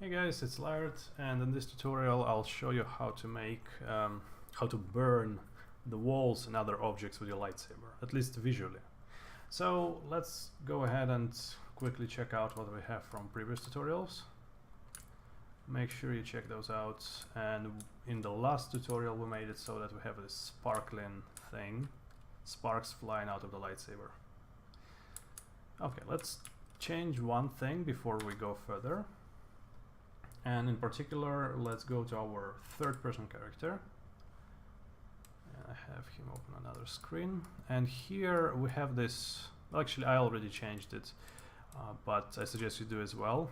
Hey guys, it's Laird, and in this tutorial I'll show you how to make, how to burn the walls and other objects with your lightsaber, at least visually. So let's go ahead and quickly check out what we have from previous tutorials. Make sure you check those out, and in the last tutorial we made it so that we have this sparkling thing, sparks flying out of the lightsaber. Okay, let's change one thing before we go further. And in particular, let's go to our third-person character. And I have him open another screen. And here we have this, well, actually I already changed it, but I suggest you do as well.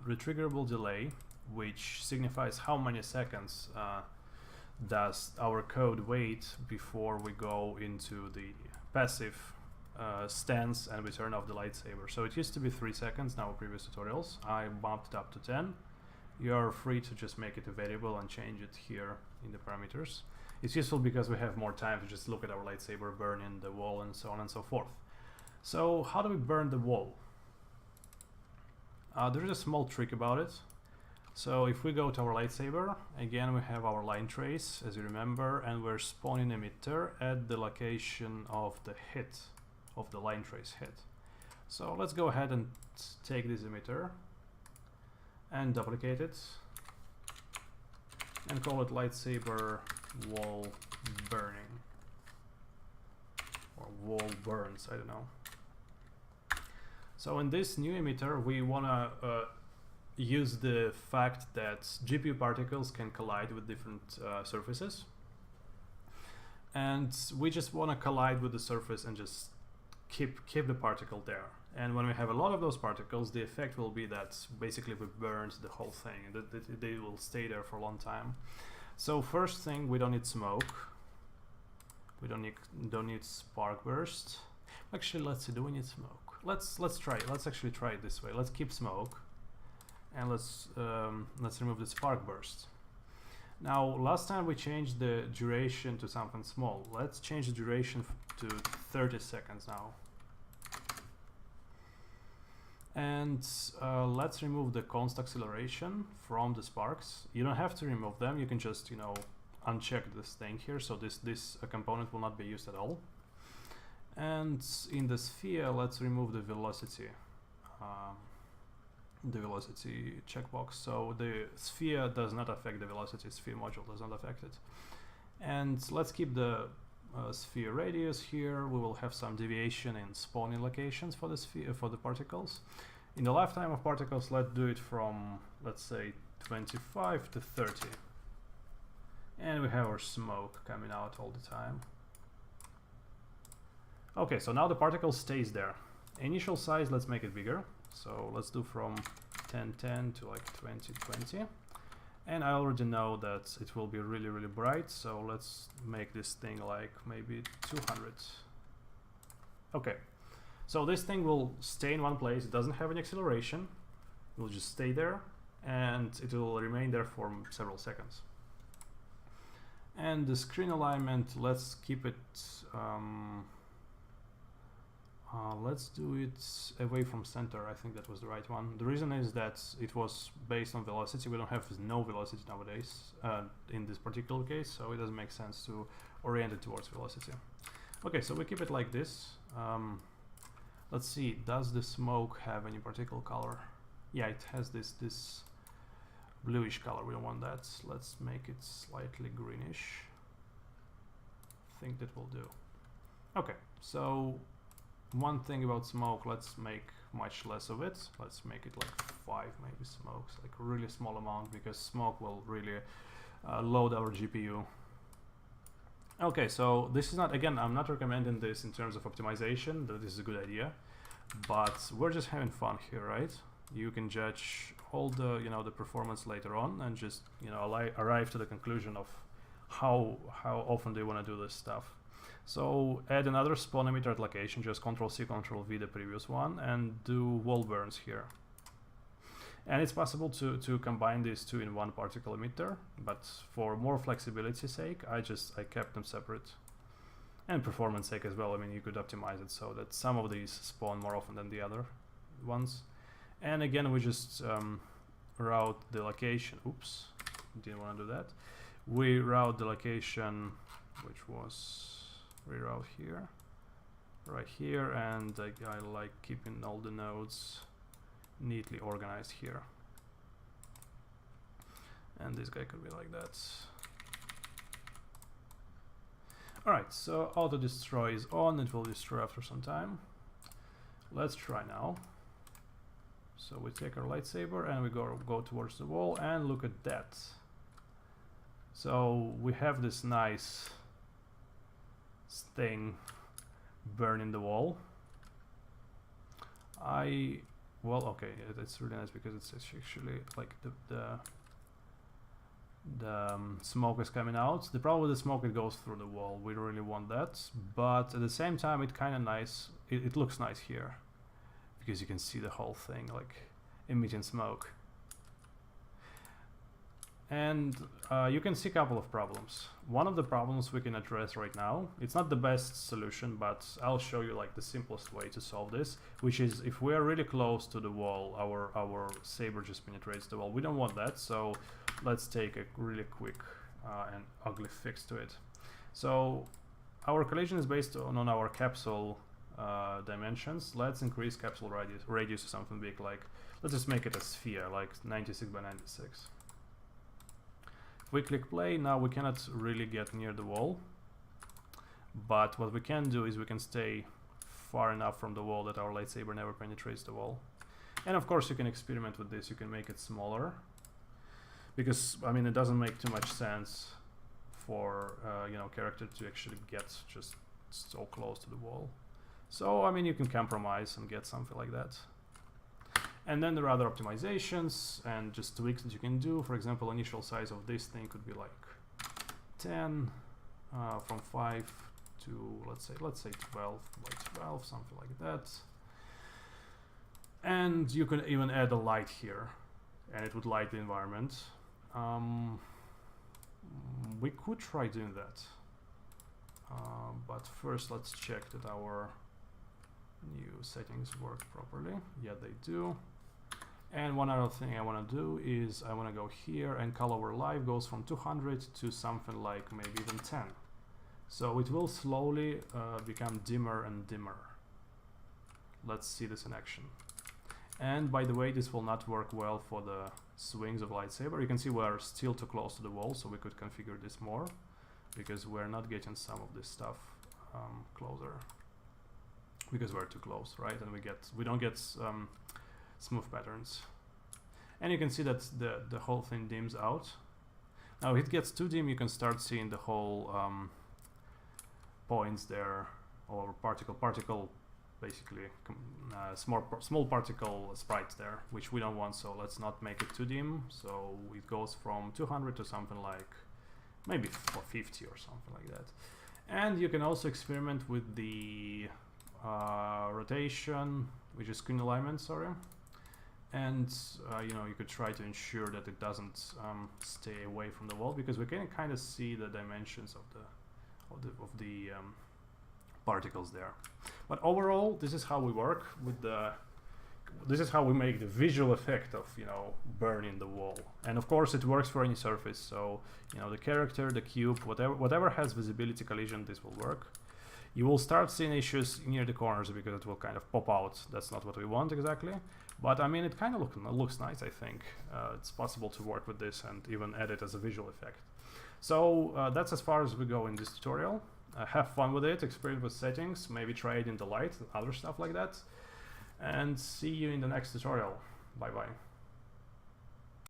Retriggerable Delay, which signifies how many seconds does our code wait before we go into the passive stance and we turn off the lightsaber. So it used to be 3 seconds in our previous tutorials. I bumped it up to 10. You are free to just make it a variable and change it here in the parameters. It's useful because we have more time to just look at our lightsaber burning the wall and so on and so forth. So how do we burn the wall? There is a small trick about it. So if we go to our lightsaber, again we have our line trace, as you remember, and we're spawning emitter at the location of the hit, of the line trace hit. So let's go ahead and take this emitter and duplicate it and call it lightsaber wall burning or wall burns, I don't know. So in this new emitter we want to use the fact that GPU particles can collide with different surfaces, and we just want to collide with the surface and just keep the particle there. And when we have a lot of those particles, the effect will be that basically we burned the whole thing, and that they will stay there for a long time. So first thing, we don't need smoke. We don't need spark burst. Actually, let's see. Do we need smoke? Let's try it. Let's actually try it this way. Let's keep smoke, and let's remove the spark burst. Now, last time we changed the duration to something small. Let's change the duration to 30 seconds now. And let's remove the const acceleration from the sparks. You don't have to remove them. You can just, you know, uncheck this thing here. So this component will not be used at all. And in the sphere, let's remove the velocity checkbox. So the sphere does not affect the velocity. Sphere module does not affect it. And let's keep the sphere radius here. We will have some deviation in spawning locations for the sphere, for the particles. In the lifetime of particles, let's do it from, let's say, 25 to 30. And we have our smoke coming out all the time. Okay, so now the particle stays there. Initial size, let's make it bigger. So let's do from 1010 to like 2020. And I already know that it will be really, really bright, so let's make this thing like maybe 200. Okay, so this thing will stay in one place. It doesn't have any acceleration. It will just stay there, and it will remain there for several seconds. And the screen alignment, let's keep it, let's do it away from center. I think that was the right one. The reason is that it was based on velocity. We don't have no velocity nowadays in this particular case, so it doesn't make sense to orient it towards velocity. Okay, so we keep it like this. Let's see, does the smoke have any particular color? Yeah, it has this bluish color. We don't want that. Let's make it slightly greenish. I think that will do. Okay, so one thing about smoke, let's make much less of it. Let's make it like 5 maybe smokes, like a really small amount, because smoke will really load our GPU. Okay, so this is not, again, I'm not recommending this in terms of optimization, that this is a good idea, but we're just having fun here, right? You can judge all the, you know, the performance later on and just, you know, arrive to the conclusion of how often do you want to do this stuff. So add another spawn emitter at location, just Ctrl+C, Ctrl+V the previous one, and do wall burns here. And it's possible to combine these two in one particle emitter, but for more flexibility's sake, I kept them separate. And performance sake as well. I mean, you could optimize it so that some of these spawn more often than the other ones. And again, we just route the location. Oops, didn't want to do that. We route the location, which was reroute here, right here, and I like keeping all the nodes neatly organized here. And this guy could be like that. Alright, so auto destroy is on. It will destroy after some time. Let's try now. So we take our lightsaber and we go towards the wall, and look at that. So we have this nice thing burning the wall. Well, okay, it's really nice because it's actually like the smoke is coming out. The problem with the smoke, it goes through the wall. We don't really want that, but at the same time it kind of nice, it looks nice here because you can see the whole thing like emitting smoke. And you can see a couple of problems. One of the problems we can address right now, it's not the best solution, but I'll show you like the simplest way to solve this, which is if we are really close to the wall, our saber just penetrates the wall. We don't want that, so let's take a really quick and ugly fix to it. So our collision is based on our capsule dimensions. Let's increase capsule radius to something big, like let's just make it a sphere, like 96 by 96. If we click play, now we cannot really get near the wall, but what we can do is we can stay far enough from the wall that our lightsaber never penetrates the wall. And of course you can experiment with this. You can make it smaller, because I mean it doesn't make too much sense for you know, character to actually get just so close to the wall. So I mean you can compromise and get something like that. And then there are other optimizations and just tweaks that you can do. For example, initial size of this thing could be like 10, from 5 to let's say 12 by 12, something like that. And you can even add a light here, and it would light the environment. We could try doing that, but first let's check that our new settings work properly. Yeah, they do. And one other thing I want to do is I want to go here, and color over live goes from 200 to something like maybe even 10. So it will slowly become dimmer and dimmer. Let's see this in action. And by the way, this will not work well for the swings of lightsaber. You can see we're still too close to the wall, so we could configure this more, because we're not getting some of this stuff closer, because we're too close, right? And we don't get smooth patterns. And you can see that the whole thing dims out. Now if it gets too dim, you can start seeing the whole points there, or particle basically small particle sprites there, which we don't want, so let's not make it too dim. So it goes from 200 to something like maybe 450 or something like that. And you can also experiment with the rotation, which is screen alignment, sorry. And you know, you could try to ensure that it doesn't stay away from the wall, because we can kind of see the dimensions of the particles there. But overall, this is how we work with this is how we make the visual effect of, you know, burning the wall. And of course it works for any surface, so you know, the character, the cube, whatever has visibility collision, this will work. You will start seeing issues near the corners because it will kind of pop out. That's not what we want exactly, but I mean it kind of looks nice. I think it's possible to work with this and even add it as a visual effect. So that's as far as we go in this tutorial. Have fun with it, experiment with settings, maybe try it in the light and other stuff like that, and see you in the next tutorial. Bye bye.